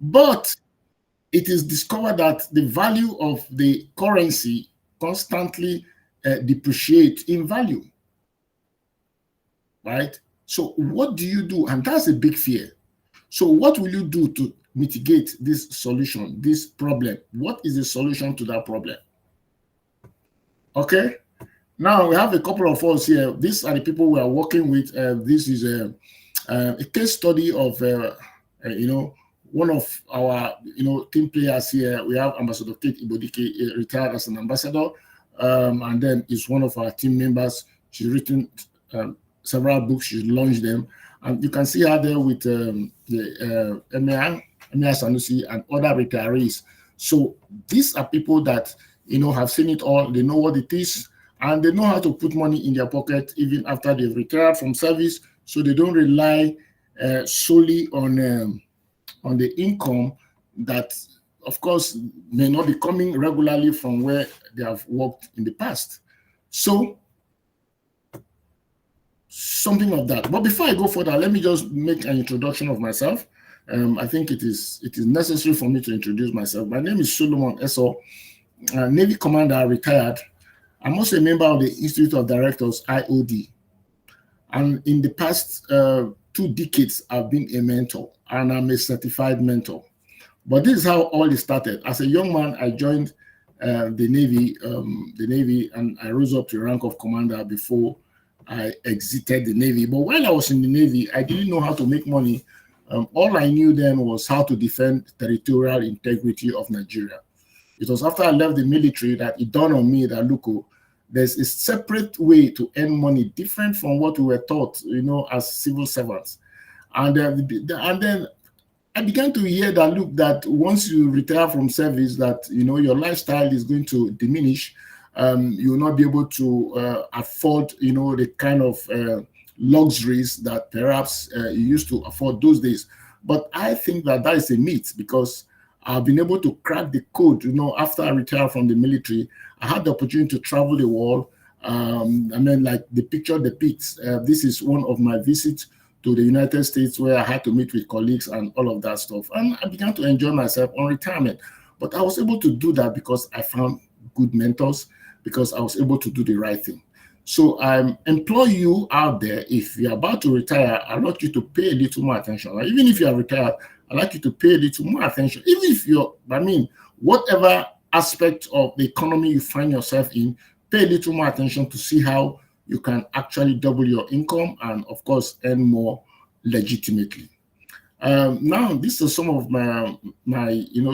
But it is discovered that the value of the currency constantly depreciates in value, right? So what do you do? And that's a big fear. So what will you do to mitigate this solution, this problem? What is the solution to that problem? Okay. Now we have a couple of us here. These are the people we are working with. This is a case study of, one of our, team players here. We have Ambassador Kate Ibodike, retired as an ambassador, and then is one of our team members. She's written several books. She's launched them, and you can see her there with the Emir Sanusi and other retirees. So these are people that have seen it all. They know what it is, and they know how to put money in their pocket even after they've retired from service. So they don't rely solely on the income that, of course, may not be coming regularly from where they have worked in the past. So something of that. But before I go further, let me just make an introduction of myself. I think it is necessary for me to introduce myself. My name is Solomon Eso, Navy Commander, retired. I'm also a member of the Institute of Directors, IOD. And in the past 2 decades, I've been a mentor, and I'm a certified mentor. But this is how all it started. As a young man, I joined the Navy, and I rose up to the rank of commander before I exited the Navy. But while I was in the Navy, I didn't know how to make money. All I knew then was how to defend territorial integrity of Nigeria. It was after I left the military that it dawned on me that, look, there's a separate way to earn money, different from what we were taught, as civil servants. And then I began to hear that, look, that once you retire from service, that, your lifestyle is going to diminish. You will not be able to afford, the kind of luxuries that perhaps you used to afford those days. But I think that is a myth, because I've been able to crack the code. After I retired from the military, I had the opportunity to travel the world. Like the picture depicts, this is one of my visits to the United States, where I had to meet with colleagues and all of that stuff. And I began to enjoy myself on retirement. But I was able to do that because I found good mentors, because I was able to do the right thing. So I implore you out there, if you're about to retire, I'd like you to pay a little more attention. Even if you are retired, I'd like you to pay a little more attention. Even if whatever aspect of the economy you find yourself in, pay a little more attention to see how you can actually double your income and, of course, earn more legitimately. Now, these are some of my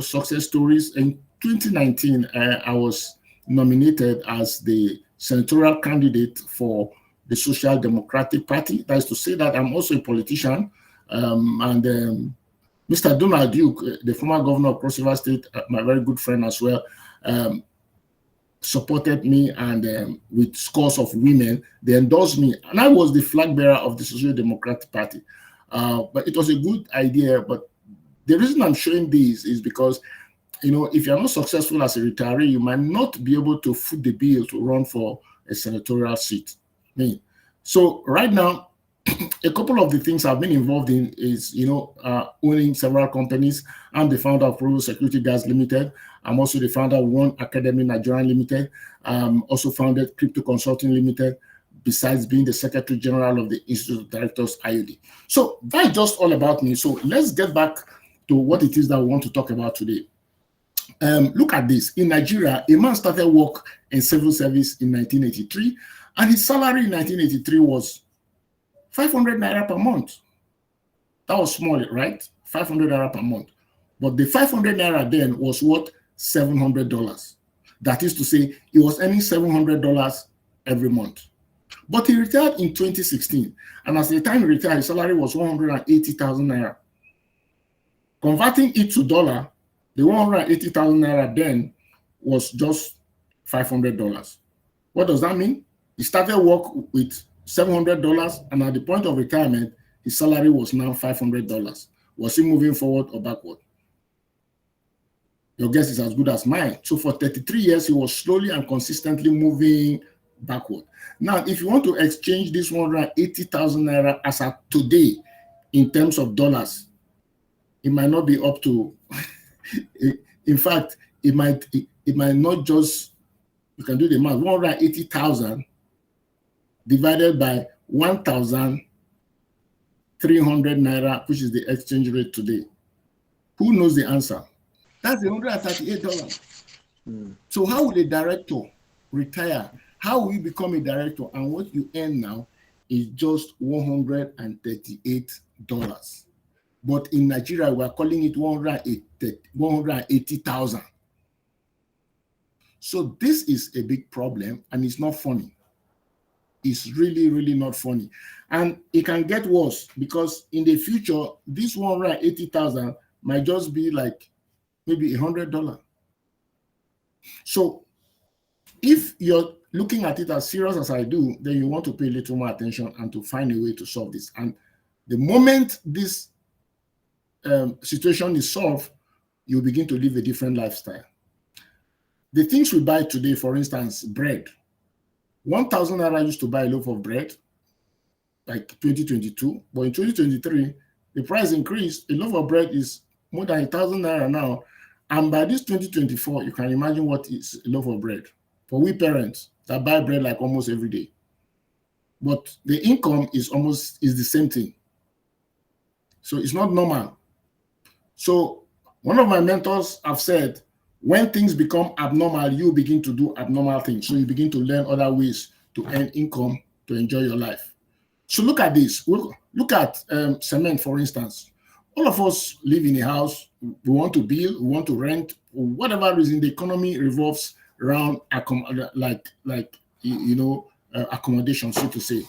success stories. In 2019, I was nominated as the senatorial candidate for the Social Democratic Party. That is to say that I'm also a politician. Mr. Donald Duke, the former governor of Cross River State, my very good friend as well, supported me, and with scores of women, they endorsed me. And I was the flag bearer of the Social Democratic Party. But it was a good idea. But the reason I'm showing this is because, if you're not successful as a retiree, you might not be able to foot the bill to run for a senatorial seat. So right now, a couple of the things I've been involved in is, owning several companies. I'm the founder of Pro Security Guards Limited. I'm also the founder of One Academy Nigeria Limited. Also founded Crypto Consulting Limited, besides being the Secretary General of the Institute of Directors, IOD. So that's just all about me. So let's get back to what it is that we want to talk about today. Look at this. In Nigeria, a man started work in civil service in 1983, and his salary in 1983 was 500 naira per month. That was small, right? 500 naira per month. But the 500 naira then was worth $700. That is to say, he was earning $700 every month. But he retired in 2016, and as the time he retired, his salary was 180,000 naira. Converting it to dollar, the 180,000 naira then was just $500. What does that mean? He started work with $700, and at the point of retirement, his salary was now $500. Was he moving forward or backward? Your guess is as good as mine. So for 33 years, he was slowly and consistently moving backward. Now, if you want to exchange this 180,000 naira as of today in terms of dollars, it might not be up to In fact, it might not just, you can do the math, 180,000 divided by 1,300 naira, which is the exchange rate today. Who knows the answer? That's $138. So how would a director retire? How will you become a director? And what you earn now is just $138. But in Nigeria, we are calling it 180,000. So this is a big problem, and it's not funny. It's really, really not funny. And it can get worse, because in the future, this 180,000 might just be like maybe $100. So if you're looking at it as serious as I do, then you want to pay a little more attention and to find a way to solve this. And the moment this situation is solved, you begin to live a different lifestyle. The things we buy today, for instance, bread. 1,000 naira used to buy a loaf of bread, like 2022, but in 2023, the price increased. A loaf of bread is more than 1,000 naira now. And by this 2024, you can imagine what is a loaf of bread for we parents that buy bread like almost every day. But the income is the same thing. So it's not normal. So one of my mentors have said, when things become abnormal, you begin to do abnormal things. So you begin to learn other ways to earn income, to enjoy your life. So look at this. Look at cement, for instance. All of us live in a house. We want to build, we want to rent. For whatever reason, the economy revolves around accommodation, so to say.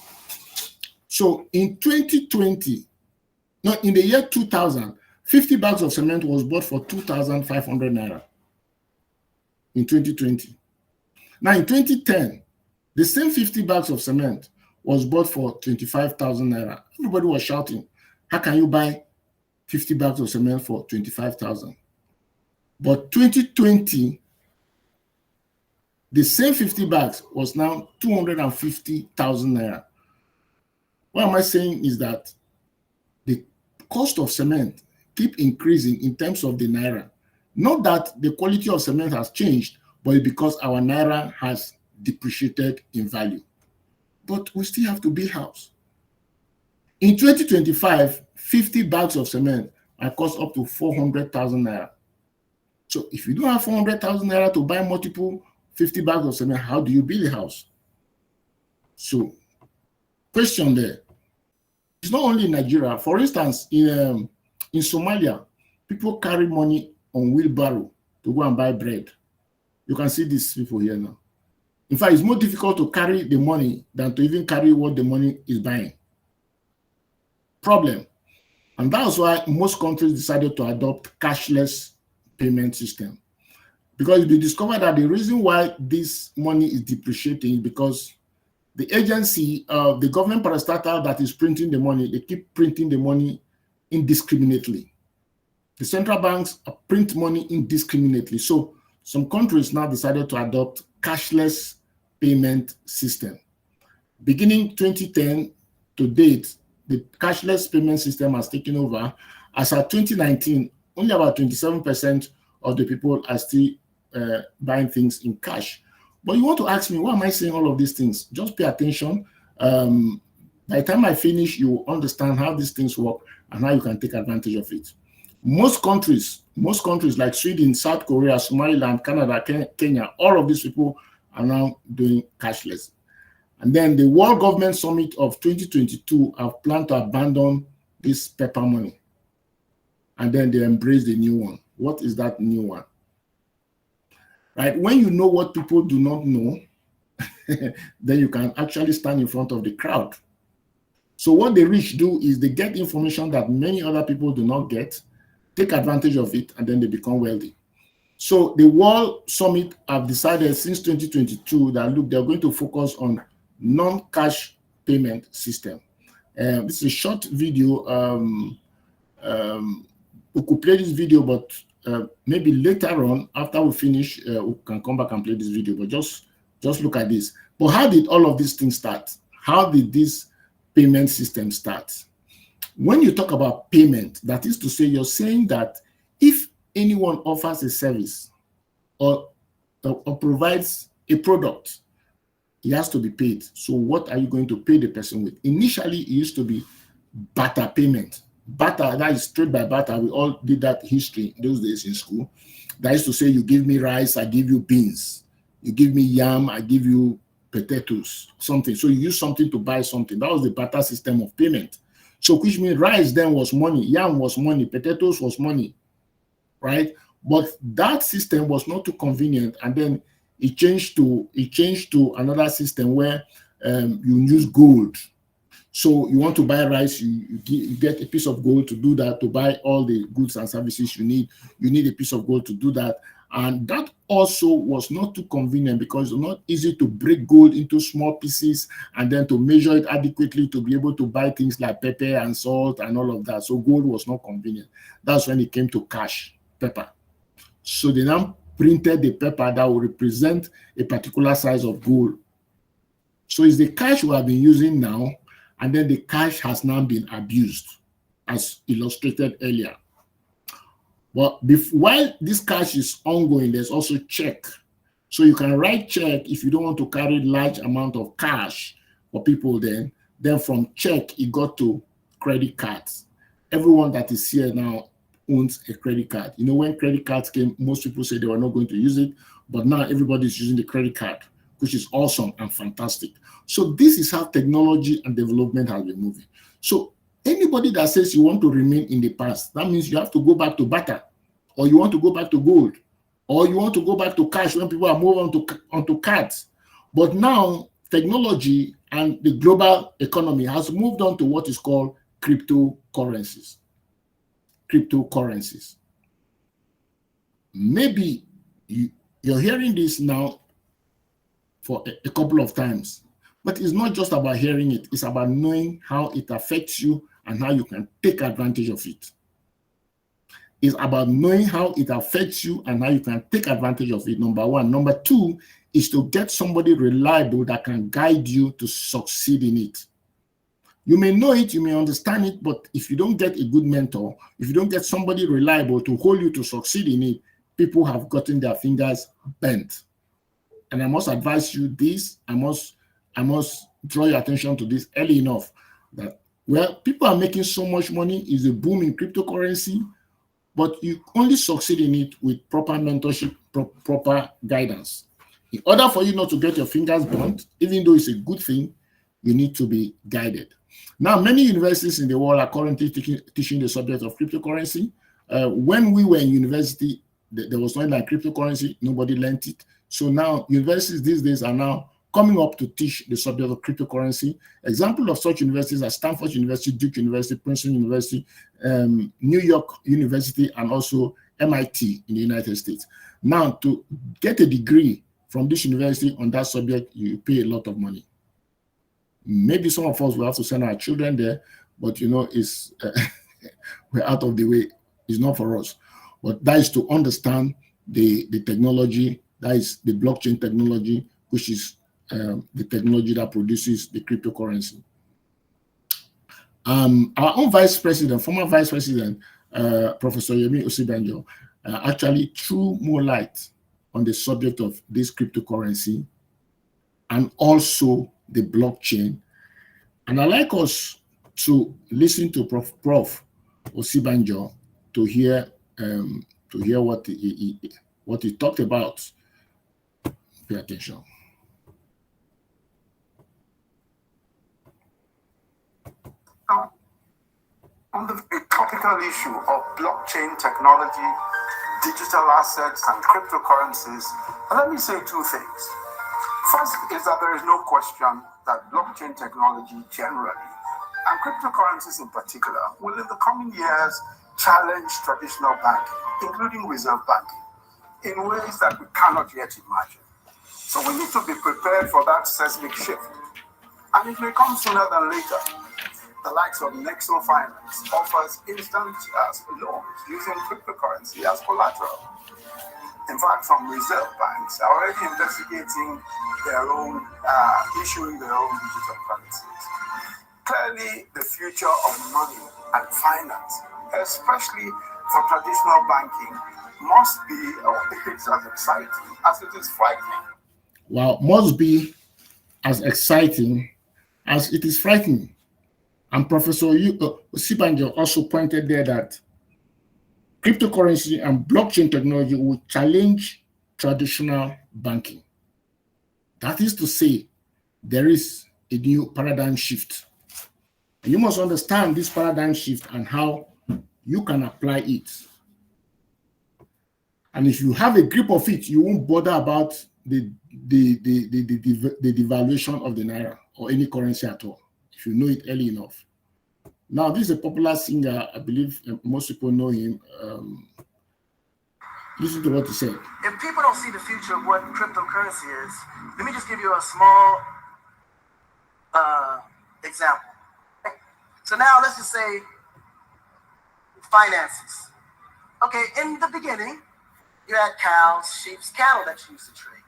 So in 2020, no, in the year 2000, 50 bags of cement was bought for 2,500 naira. In 2020. Now in 2010, the same 50 bags of cement was bought for 25,000 naira. Everybody was shouting, how can you buy 50 bags of cement for 25,000? But 2020, the same 50 bags was now 250,000 naira. What am I saying is that the cost of cement keep increasing in terms of the naira. Not that the quality of cement has changed, but because our naira has depreciated in value. But we still have to build house. In 2025, 50 bags of cement might cost up to 400,000 naira. So if you don't have 400,000 naira to buy multiple 50 bags of cement, how do you build a house? So, question there. It's not only in Nigeria. For instance, in Somalia, people carry money on wheelbarrow to go and buy bread. You can see these people here now. In fact, it's more difficult to carry the money than to even carry what the money is buying. Problem. And that's why most countries decided to adopt cashless payment system. Because they discovered that the reason why this money is depreciating is because the agency, the government parastatal that is printing the money, they keep printing the money indiscriminately. The central banks print money indiscriminately. So some countries now decided to adopt cashless payment system. Beginning 2010 to date, the cashless payment system has taken over. As of 2019, only about 27% of the people are still buying things in cash. But you want to ask me, why am I saying all of these things? Just pay attention. By the time I finish, you will understand how these things work and how you can take advantage of it. Most countries like Sweden, South Korea, Somaliland, Canada, Kenya, all of these people are now doing cashless. And then the World Government Summit of 2022 have planned to abandon this paper money. And then they embrace the new one. What is that new one? Right? When you know what people do not know, then you can actually stand in front of the crowd. So what the rich do is they get information that many other people do not get, take advantage of it, and then they become wealthy. So the World Summit have decided since 2022 that, look, they're going to focus on non-cash payment system. This is a short video. We could play this video, but maybe later on, after we finish, we can come back and play this video. But just look at this. But how did all of these things start? How did this payment system start? When you talk about payment, that is to say, you're saying that if anyone offers a service or provides a product, he has to be paid. So what are you going to pay the person with? Initially, it used to be barter payment. Barter, that is trade by barter. We all did that history those days in school. That is to say, you give me rice, I give you beans. You give me yam, I give you potatoes, something. So you use something to buy something. That was the barter system of payment. So which means rice then was money, yam was money, potatoes was money, right? But that system was not too convenient, and then it changed to another system where you use gold. So you want to buy rice, you get a piece of gold to do that, to buy all the goods and services you need. You need a piece of gold to do that. And that also was not too convenient because it's not easy to break gold into small pieces and then to measure it adequately to be able to buy things like pepper and salt and all of that. So gold was not convenient. That's when it came to cash, paper. So they now printed the paper that will represent a particular size of gold. So it's the cash we have been using now, and then the cash has now been abused, as illustrated earlier. But while this cash is ongoing, there's also check. So you can write check if you don't want to carry large amount of cash for people then from check, it got to credit cards. Everyone that is here now owns a credit card. You know, when credit cards came, most people said they were not going to use it, but now everybody's using the credit card, which is awesome and fantastic. So this is how technology and development has been moving. So anybody that says you want to remain in the past, that means you have to go back to barter, or you want to go back to gold, or you want to go back to cash when people are moving onto cards. But now technology and the global economy has moved on to what is called cryptocurrencies. Cryptocurrencies. Maybe you're hearing this now for a couple of times, but it's not just about hearing it, it's about knowing how it affects you and how you can take advantage of it. It's about knowing how it affects you and how you can take advantage of it, number one. Number two is to get somebody reliable that can guide you to succeed in it. You may know it, you may understand it, but if you don't get a good mentor, if you don't get somebody reliable to hold you to succeed in it, people have gotten their fingers bent. And I must advise you this, I must draw your attention to this early enough, that, well, people are making so much money, is a boom in cryptocurrency, but you only succeed in it with proper mentorship, proper guidance. In order for you not to get your fingers burnt, even though it's a good thing, you need to be guided. Now, many universities in the world are currently teaching the subject of cryptocurrency. When we were in university, there was nothing like cryptocurrency, nobody learned it. So now universities these days are now coming up to teach the subject of cryptocurrency. Example of such universities are Stanford University, Duke University, Princeton University, New York University, and also MIT in the United States. Now, to get a degree from this university on that subject, you pay a lot of money. Maybe some of us will have to send our children there, but you know, it's we're out of the way. It's not for us. But that is to understand the technology, that is the blockchain technology, which is the technology that produces the cryptocurrency. Our own vice president, former vice president, Professor Yemi Osibanjo, actually threw more light on the subject of this cryptocurrency and also the blockchain. And I'd like us to listen to Prof. Osibanjo to hear what he talked about. Pay attention. On the topical issue of blockchain technology, digital assets, and cryptocurrencies, let me say two things. First is that there is no question that blockchain technology generally, and cryptocurrencies in particular, will in the coming years challenge traditional banking, including reserve banking, in ways that we cannot yet imagine. So we need to be prepared for that seismic shift, and it may come sooner than later. The likes of Nexo Finance offers instant loans using cryptocurrency as collateral. In fact, some reserve banks are already investigating their own, issuing their own digital currencies. Clearly, the future of money and finance, especially for traditional banking, must be or it's as exciting as it is frightening. Well, must be as exciting as it is frightening. And Professor Sibanjo also pointed there that cryptocurrency and blockchain technology will challenge traditional banking. That is to say, there is a new paradigm shift. And you must understand this paradigm shift and how you can apply it. And if you have a grip of it, you won't bother about the devaluation of the naira or any currency at all, if you know it early enough. Now, this is a popular singer. I believe most people know him. Listen to what he said. If people don't see the future of what cryptocurrency is, let me just give you a small example. So now let's just say finances. Okay, in the beginning, you had cows, sheep, cattle that you used to trade.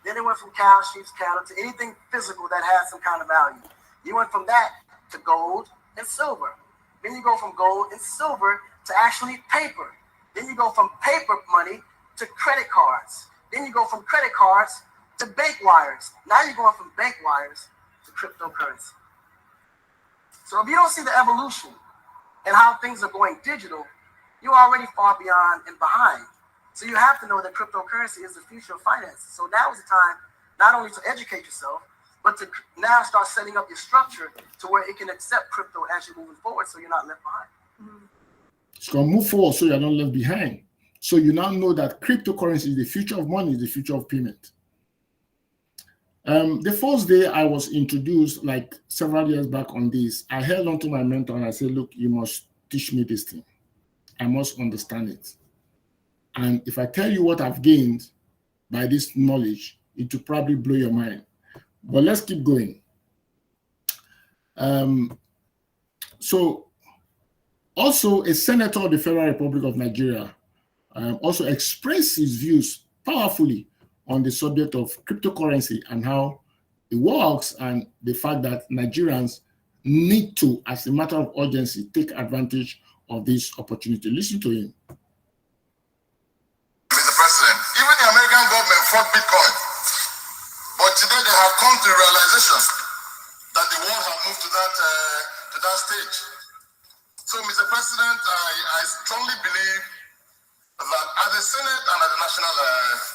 Then it went from cows, sheep, cattle to anything physical that had some kind of value. You went from that to gold and silver. Then you go from gold and silver to actually paper. Then you go from paper money to credit cards. Then you go from credit cards to bank wires. Now you're going from bank wires to cryptocurrency. So if you don't see the evolution and how things are going digital, you're already far beyond and behind. So you have to know that cryptocurrency is the future of finance. So now is the time not only to educate yourself, but to now start setting up your structure to where it can accept crypto as you're moving forward so you're not left behind. It's going to move forward so you're not left behind. So you now know that cryptocurrency is the future of money, is the future of payment. The first day I was introduced, like several years back on this, I held on to my mentor and I said, look, you must teach me this thing. I must understand it. And if I tell you what I've gained by this knowledge, it will probably blow your mind. But let's keep going. So also a senator of the Federal Republic of Nigeria also expressed his views powerfully on the subject of cryptocurrency and how it works, and the fact that Nigerians need to, as a matter of urgency, take advantage of this opportunity. Listen to him. Mr. President, even the American government fought Bitcoin, but today they have come to the realization that the world has moved to that stage. So, Mr. President, I strongly believe that as the Senate and as the National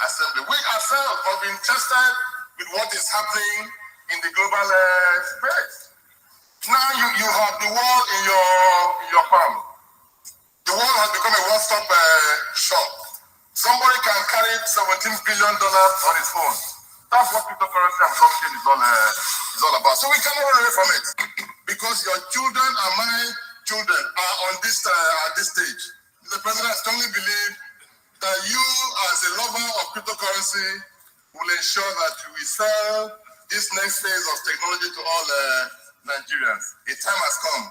Assembly, we ourselves have been interested with what is happening in the global space. Now you have the world in your palm. The world has become a one-stop shop. Somebody can carry $17 billion on his phone. That's what cryptocurrency and blockchain is all about. So we cannot run away from it because your children and my children are on this at this stage. The President, I strongly believe that you, as a lover of cryptocurrency, will ensure that we sell this next phase of technology to all Nigerians. A time has come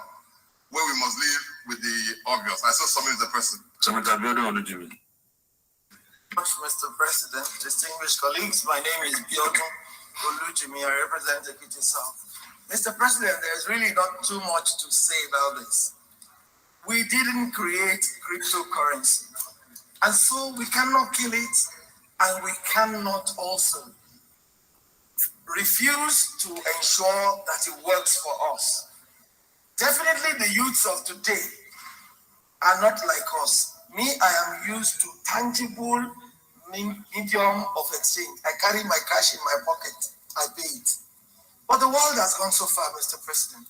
where we must live with the obvious. I saw something with the President. Mr. President, distinguished colleagues, my name is Biodun Olujimi. I represent Ekiti South. Mr. President, there's really not too much to say about this. We didn't create cryptocurrency, and so we cannot kill it, and we cannot also refuse to ensure that it works for us. Definitely the youths of today are not like us. Me, I am used to tangible medium of exchange. I carry my cash in my pocket. I pay it. But the world has gone so far, Mr. President.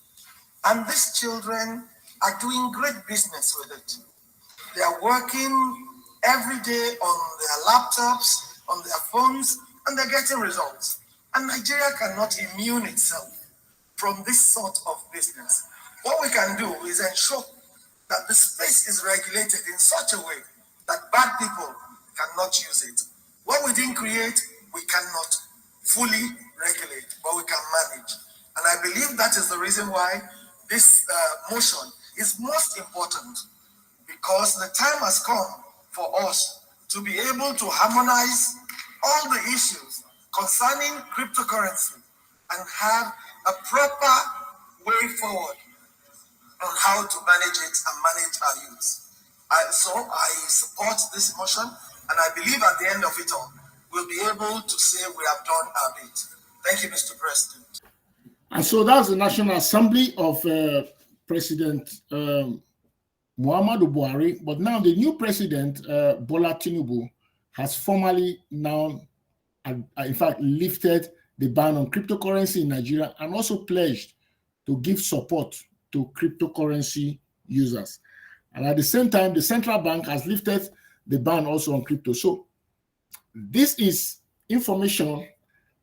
And these children are doing great business with it. They are working every day on their laptops, on their phones, and they're getting results. And Nigeria cannot immune itself from this sort of business. What we can do is ensure that the space is regulated in such a way that bad people cannot use it. What we didn't create, we cannot fully regulate, but we can manage. And I believe that is the reason why this motion is most important, because the time has come for us to be able to harmonize all the issues concerning cryptocurrency and have a proper way forward on how to manage it and manage our youth. So I support this motion, and I believe at the end of it all, we'll be able to say we have done our bit. Thank you, Mr. President. And so that's the National Assembly of President Muhammadu Buhari. But now the new president, Bola Tinubu, has formally now, in fact, lifted the ban on cryptocurrency in Nigeria and also pledged to give support to cryptocurrency users. And at the same time, the central bank has lifted the ban also on crypto. So this is information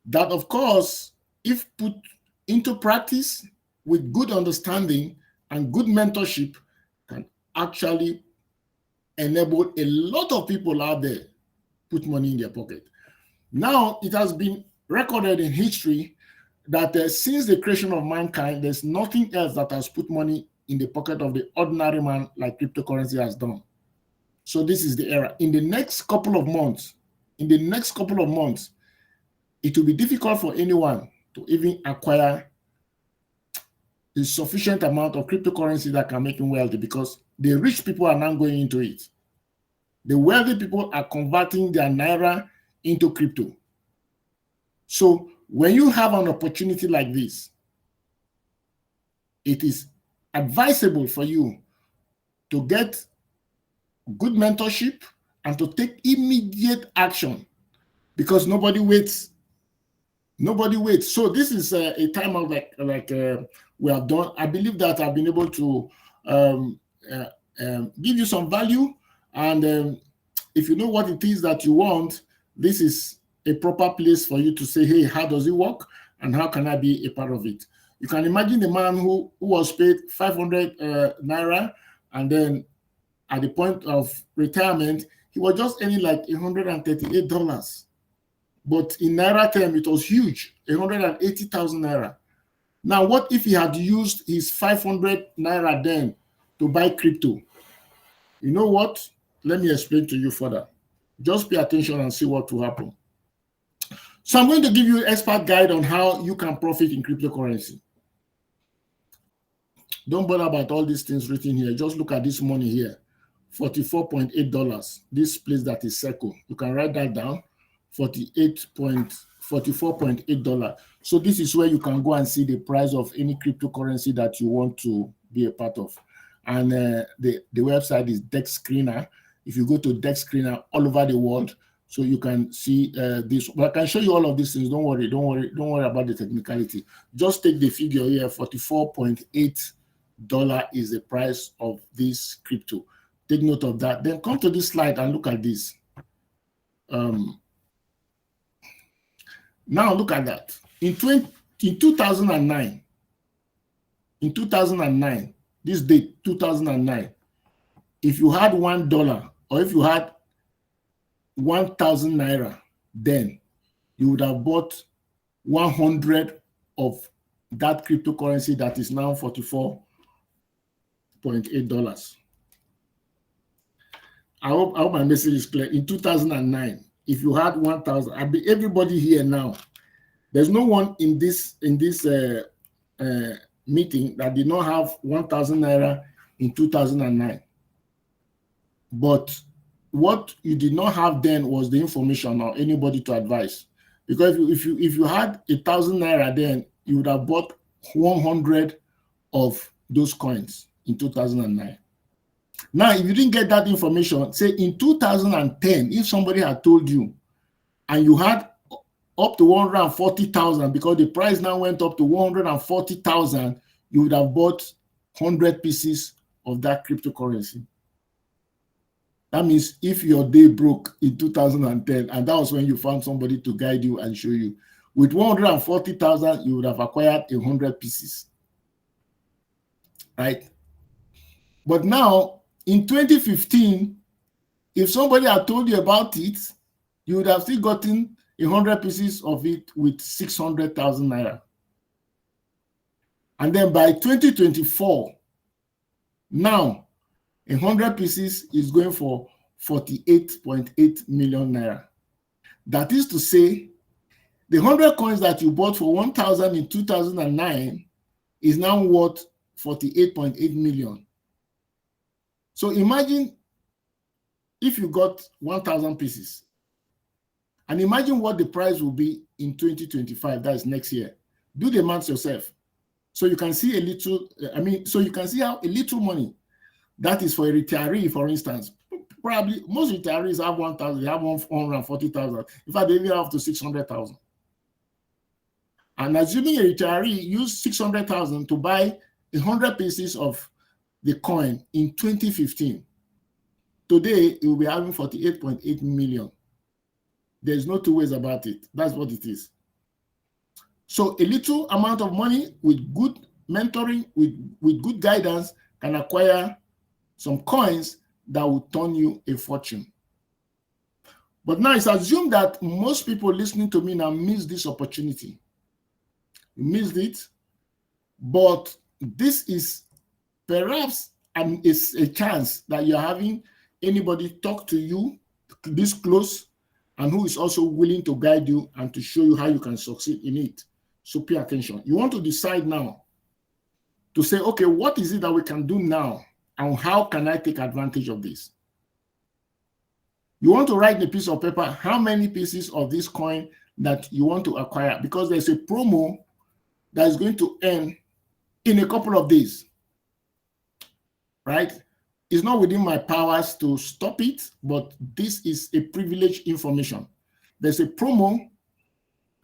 that, of course, if put into practice with good understanding and good mentorship, can actually enable a lot of people out there put money in their pocket. Now, it has been recorded in history that since the creation of mankind, there's nothing else that has put money in the pocket of the ordinary man like cryptocurrency has done. So this is the era. In the next couple of months, it will be difficult for anyone to even acquire a sufficient amount of cryptocurrency that can make him wealthy, because the rich people are now going into it. The wealthy people are converting their naira into crypto. So when you have an opportunity like this, it is advisable for you to get good mentorship and to take immediate action, because nobody waits. Nobody waits. So this is a time of like we have done. I believe that I've been able to give you some value, and if you know what it is that you want, this is a proper place for you to say, hey, how does it work and how can I be a part of it? You can imagine the man who was paid 500 naira, and then at the point of retirement, he was just earning like $138. But in naira term, it was huge, 180,000 naira. Now, what if he had used his 500 naira then to buy crypto? You know what? Let me explain to you further. Just pay attention and see what will happen. So I'm going to give you an expert guide on how you can profit in cryptocurrency. Don't bother about all these things written here. Just look at this money here, $44.8. This place that is circle. You can write that down, $44.8. So this is where you can go and see the price of any cryptocurrency that you want to be a part of. And the website is Dex Screener. If you go to Dex Screener all over the world, so you can see this. But I can show you all of these things. Don't worry about the technicality. Just take the figure here, $44.8 is the price of this crypto. Take note of that. Then come to this slide and look at this. Now look at that. In 2009, this date, 2009, if you had $1 or if you had 1,000 naira, then you would have bought 100 of that cryptocurrency that is now $44.8. I hope my message is clear. In 2009, if you had 1,000, everybody here now, there's no one in this meeting that did not have 1,000 naira in 2009. But what you did not have then was the information or anybody to advise. Because if you had 1,000 naira then, you would have bought 100 of those coins in 2009. Now, if you didn't get that information, say in 2010, if somebody had told you and you had up to 140,000, because the price now went up to 140,000, you would have bought 100 pieces of that cryptocurrency. That means if your day broke in 2010, and that was when you found somebody to guide you and show you, with 140,000, you would have acquired 100 pieces, right? But now, in 2015, if somebody had told you about it, you would have still gotten 100 pieces of it with 600,000 naira. And then by 2024, now 100 pieces is going for 48.8 million naira. That is to say, the 100 coins that you bought for 1,000 in 2009 is now worth 48.8 million. So imagine if you got 1,000 pieces, and imagine what the price will be in 2025, that is next year. Do the math yourself. So you can see a little, so you can see how a little money that is for a retiree, for instance. Probably most retirees have 1,000, they have 140,000. In fact, they even have to 600,000. And assuming a retiree used 600,000 to buy 100 pieces of the coin in 2015, today it will be having 48.8 million. There's no two ways about it. That's what it is. So a little amount of money with good mentoring, with good guidance, can acquire some coins that will turn you a fortune. But now it's assumed that most people listening to me now miss this opportunity. You missed it, but this is perhaps it's a chance that you're having anybody talk to you this close and who is also willing to guide you and to show you how you can succeed in it. So pay attention. You want to decide now to say, okay, what is it that we can do now and how can I take advantage of this? You want to write in a piece of paper how many pieces of this coin that you want to acquire, because there's a promo that is going to end in a couple of days, right? It's not within my powers to stop it, but this is a privileged information. There's a promo,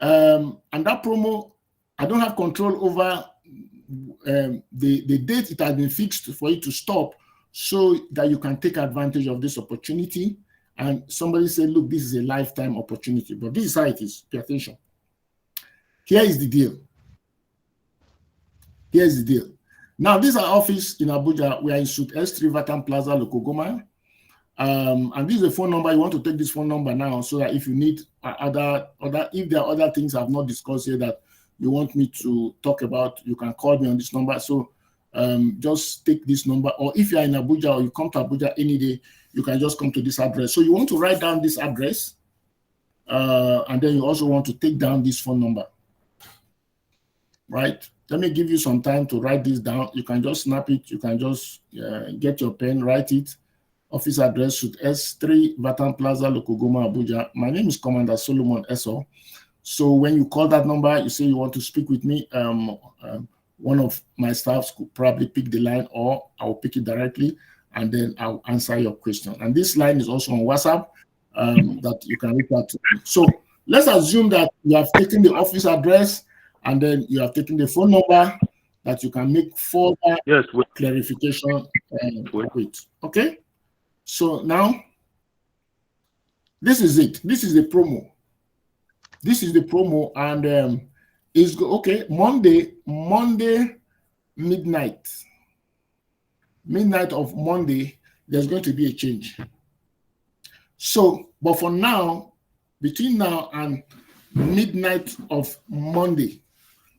and that promo, I don't have control over the date it has been fixed for it to stop, so that you can take advantage of this opportunity. And somebody said, look, this is a lifetime opportunity, but this is how it is. Pay attention. Here is the deal. Here's the deal. Now, this is our office in Abuja. We are in Suite S3 Vatan Plaza, Lokogoma. And this is the phone number. You want to take this phone number now so that if you need if there are other things I've not discussed here that you want me to talk about, you can call me on this number. So just take this number. Or if you are in Abuja or you come to Abuja any day, you can just come to this address. So you want to write down this address. And then you also want to take down this phone number. Right? Let me give you some time to write this down. You can just snap it. You can just get your pen, write it. Office address, Suite S3, Vatan Plaza, Lokogoma, Abuja. My name is Commander Solomon Eso. So when you call that number, you say you want to speak with me, one of my staffs could probably pick the line, or I'll pick it directly, and then I'll answer your question. And this line is also on WhatsApp that you can reach out to me. So let's assume that you have taken the office address, and then you have taken the phone number that you can make further clarification with. Okay? So now, this is it. This is the promo. This is the promo, and it's okay. Monday midnight of Monday, there's going to be a change. So, but for now, between now and midnight of Monday,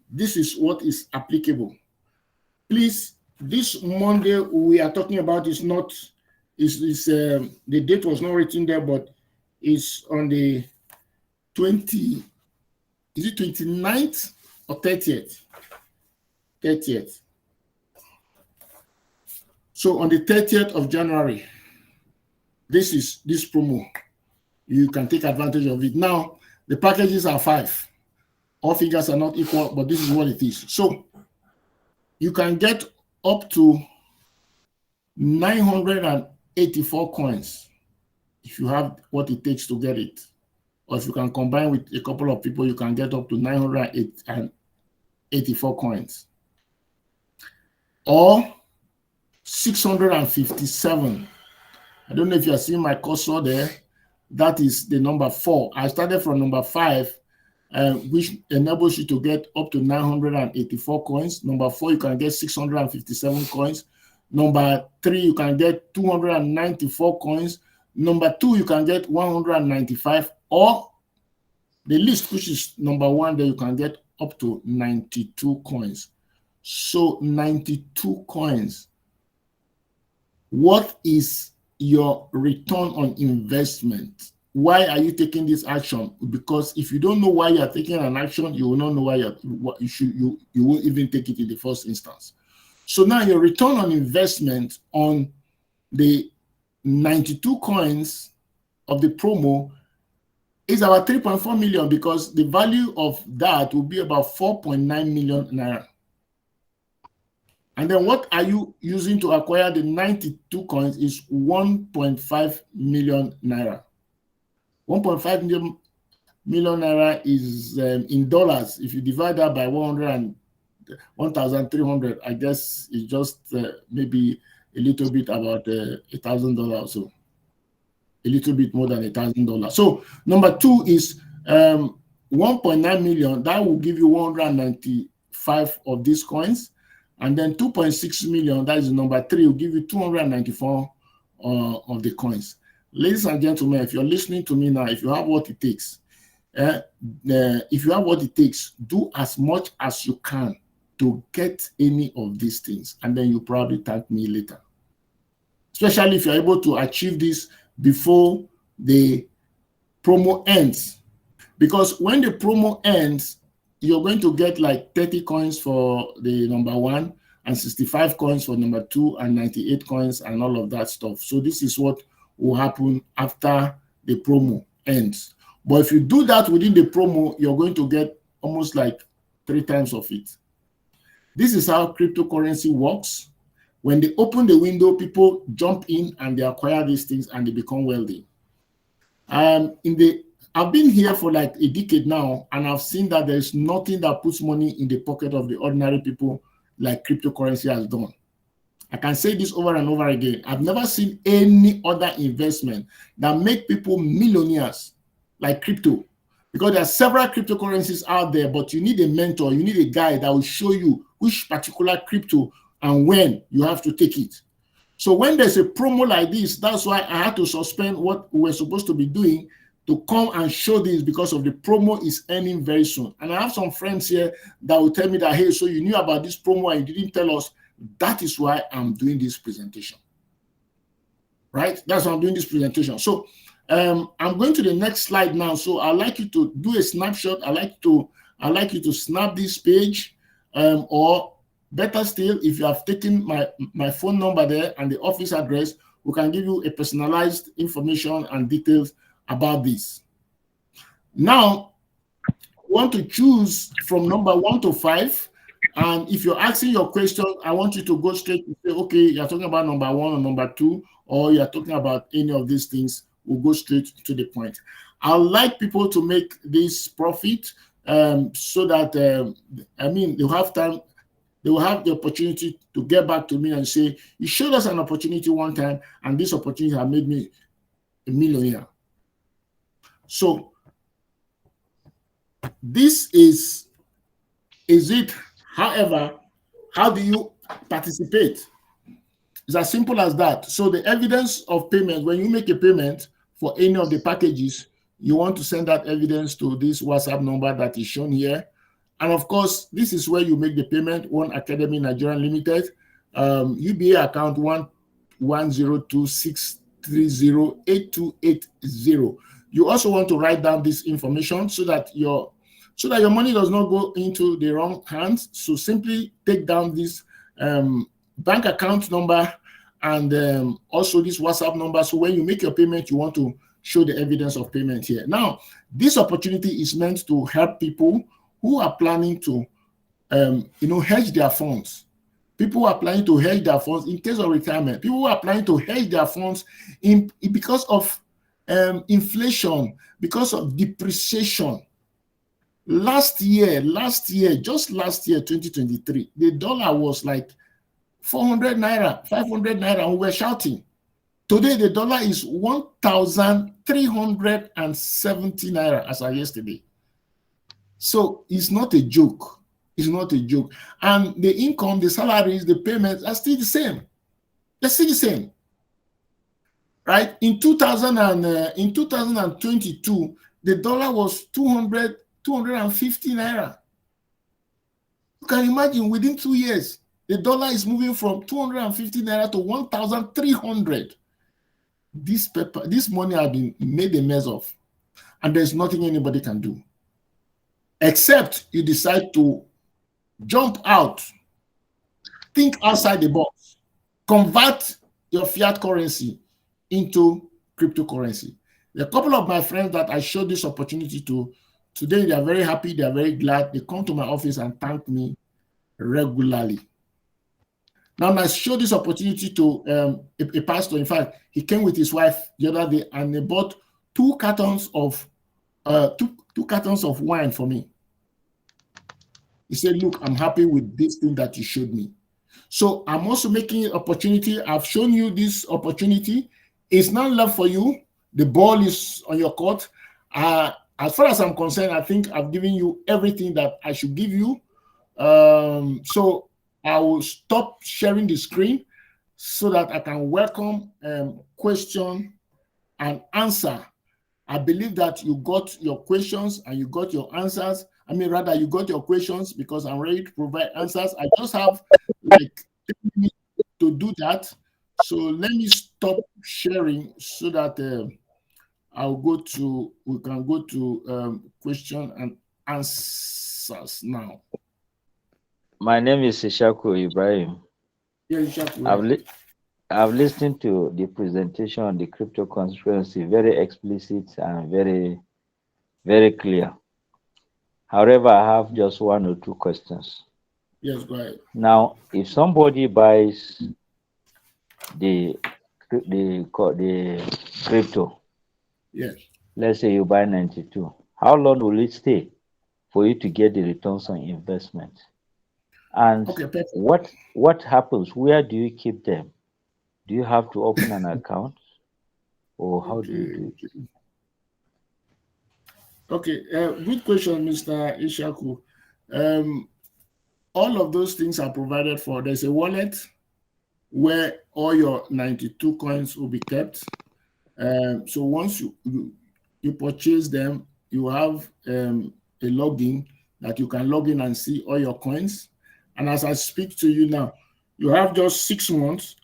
this is what is applicable. Please, this Monday we are talking about is not, the date was not written there, but it's on the 29th or 30th? 30th. So on the 30th of January, this is this promo. You can take advantage of it. Now, the packages are 5. All figures are not equal, but this is what it is. So you can get up to 984 coins if you have what it takes to get it. Or if you can combine with a couple of people, you can get up to 984 coins. Or 657. I don't know if you are seeing my cursor there. That is the number 4. I started from number 5, which enables you to get up to 984 coins. Number 4, you can get 657 coins. Number 3, you can get 294 coins. Number 2, you can get 195. Or the least, which is number 1, there you can get up to 92 coins. So 92 coins. What is your return on investment? Why are you taking this action? Because if you don't know why you are taking an action, you will not know why you won't even take it in the first instance. So now your return on investment on the 92 coins of the promo is about 3.4 million, because the value of that will be about 4.9 million naira. And then what are you using to acquire the 92 coins is 1.5 million naira. 1.5 million naira is in dollars. If you divide that by 1,300, I guess it's just maybe a little bit about $1,000 or so. A little bit more than $1,000. So number 2 is 1.9 million. That will give you 195 of these coins. And then 2.6 million, that is number 3, will give you 294 of the coins. Ladies and gentlemen, if you're listening to me now, if you have what it takes, do as much as you can to get any of these things, and then you probably thank me later. Especially if you're able to achieve this before the promo ends. Because when the promo ends, you're going to get like 30 coins for the number 1 and 65 coins for number 2 and 98 coins and all of that stuff. So this is what will happen after the promo ends. But if you do that within the promo, you're going to get almost like 3 times of it. This is how cryptocurrency works. When they open the window, people jump in and they acquire these things and they become wealthy. I've been here for like a decade now, and I've seen that there's nothing that puts money in the pocket of the ordinary people like cryptocurrency has done. I can say this over and over again. I've never seen any other investment that make people millionaires like crypto, because there are several cryptocurrencies out there, but you need a mentor, you need a guy that will show you which particular crypto and when you have to take it. So when there's a promo like this, that's why I had to suspend what we were supposed to be doing to come and show this, because of the promo is ending very soon. And I have some friends here that will tell me that, hey, so you knew about this promo and you didn't tell us. That is why I'm doing this presentation. Right? That's why I'm doing this presentation. So I'm going to the next slide now. So I'd like you to do a snapshot. I'd like you to snap this page, or better still, if you have taken my phone number there and the office address, we can give you a personalized information and details about this. Now, you want to choose from number 1 to 5. And if you're asking your question, I want you to go straight and say, okay, you're talking about number 1 or number 2, or you're talking about any of these things. We'll go straight to the point. I'd like people to make this profit so that, they'll have time. They will have the opportunity to get back to me and say, you showed us an opportunity one time, and this opportunity has made me a millionaire. So this is it. However, how do you participate? It's as simple as that. So the evidence of payment, when you make a payment for any of the packages, you want to send that evidence to this WhatsApp number that is shown here. And of course, this is where you make the payment. One Academy Nigeria Limited, UBA account 11026308280. You also want to write down this information so that your money does not go into the wrong hands. So simply take down this bank account number and also this WhatsApp number. So when you make your payment, you want to show the evidence of payment here. Now, this opportunity is meant to help people who are planning to, hedge their funds. People who are planning to hedge their funds in case of retirement. People who are planning to hedge their funds because of inflation, because of depreciation. Last year, 2023, the dollar was like 400 naira, 500 naira, and we were shouting. Today, the dollar is 1,370 naira as of yesterday. So it's not a joke. It's not a joke. And the income, the salaries, the payments are still the same. They're still the same. Right? In 2022, the dollar was 250 naira. You can imagine within 2 years, the dollar is moving from 250 naira to 1,300. This money has been made a mess of, and there's nothing anybody can do. Except you decide to jump out, think outside the box, convert your fiat currency into cryptocurrency. A couple of my friends that I showed this opportunity to, today they are very happy, they are very glad. They come to my office and thank me regularly. Now, I showed this opportunity to a pastor. In fact, he came with his wife the other day and they bought 2 cartons of wine for me. He said, look, I'm happy with this thing that you showed me. So I'm also making an opportunity. I've shown you this opportunity. It's not left for you. The ball is on your court. As far as I'm concerned, I think I've given you everything that I should give you. So I will stop sharing the screen so that I can welcome question and answer. I believe that you got your questions and you got your answers. I mean, rather, you got your questions because I'm ready to provide answers. I just have like 10 minutes to do that. So let me stop sharing so that we can go to question and answers now. My name is Ishaku Ibrahim. Yeah, Ishaku. I've listened to the presentation on the cryptocurrency, very explicit and very, very clear. However, I have just 1 or 2 questions. Yes, go ahead. Now, if somebody buys the crypto, yes, let's say you buy 92, how long will it stay for you to get the returns on investment? And okay, what happens? Where do you keep them? Do you have to open an account, or how do you do it? Okay, good question, Mr. Ishaku. All of those things are provided for. There's a wallet where all your 92 coins will be kept. So once you purchase them, you have a login that you can log in and see all your coins. And as I speak to you now, you have just 6 months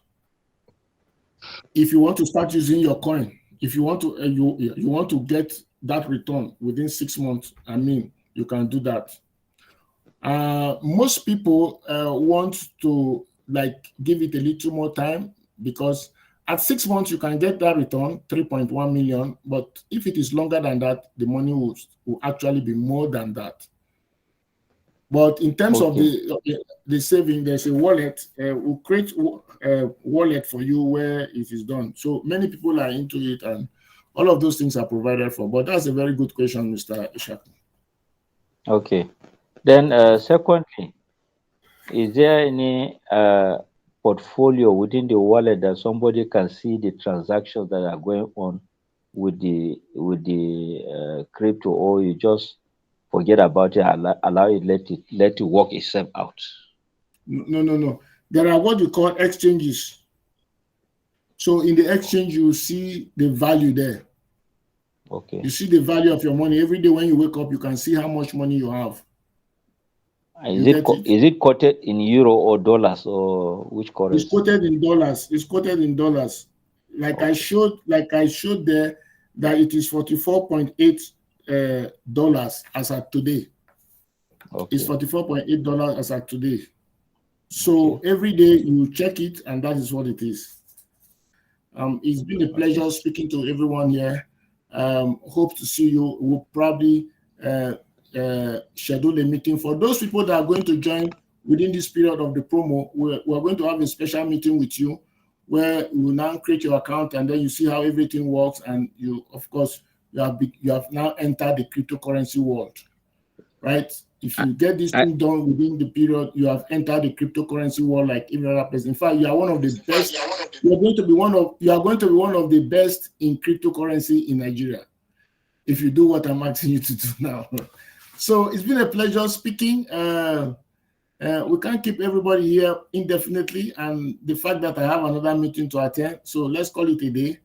if you want to start using your coin. If you want to you want to get that return within 6 months, I mean, you can do that. Most people want to like give it a little more time because at 6 months you can get that return, 3.1 million. But if it is longer than that, the money will actually be more than that. But in terms of the saving, there's a wallet. We'll create a wallet for you where it is done. So many people are into it, and all of those things are provided for. But that's a very good question, Mr. Ishaku. Okay. Then, secondly, is there any portfolio within the wallet that somebody can see the transactions that are going on with the crypto, or you just forget about it, allow it, let it work itself out? No. There are what you call exchanges. So in the exchange, you see the value there. Okay. You see the value of your money. Every day when you wake up, you can see how much money you have. Is it quoted in euro or dollars, or which currency? It's quoted in dollars. It's quoted in dollars. Like okay. I showed there that it is $44.8 dollars as at today. Okay. It's $44.8 as at today. So okay. Every day you check it, and that is what it is. It's been a pleasure speaking to everyone here. Hope to see you. We'll probably schedule a meeting for those people that are going to join within this period of the promo. We're going to have a special meeting with you where you will now create your account, and then you see how everything works, and you, of course, you have now entered the cryptocurrency world, right? If you get this thing done within the period, you have entered the cryptocurrency world like any other person. In fact, you are one of the best. You are going to be one of the best in cryptocurrency in Nigeria if you do what I'm asking you to do now. So it's been a pleasure speaking. We can't keep everybody here indefinitely, and the fact that I have another meeting to attend, so let's call it a day.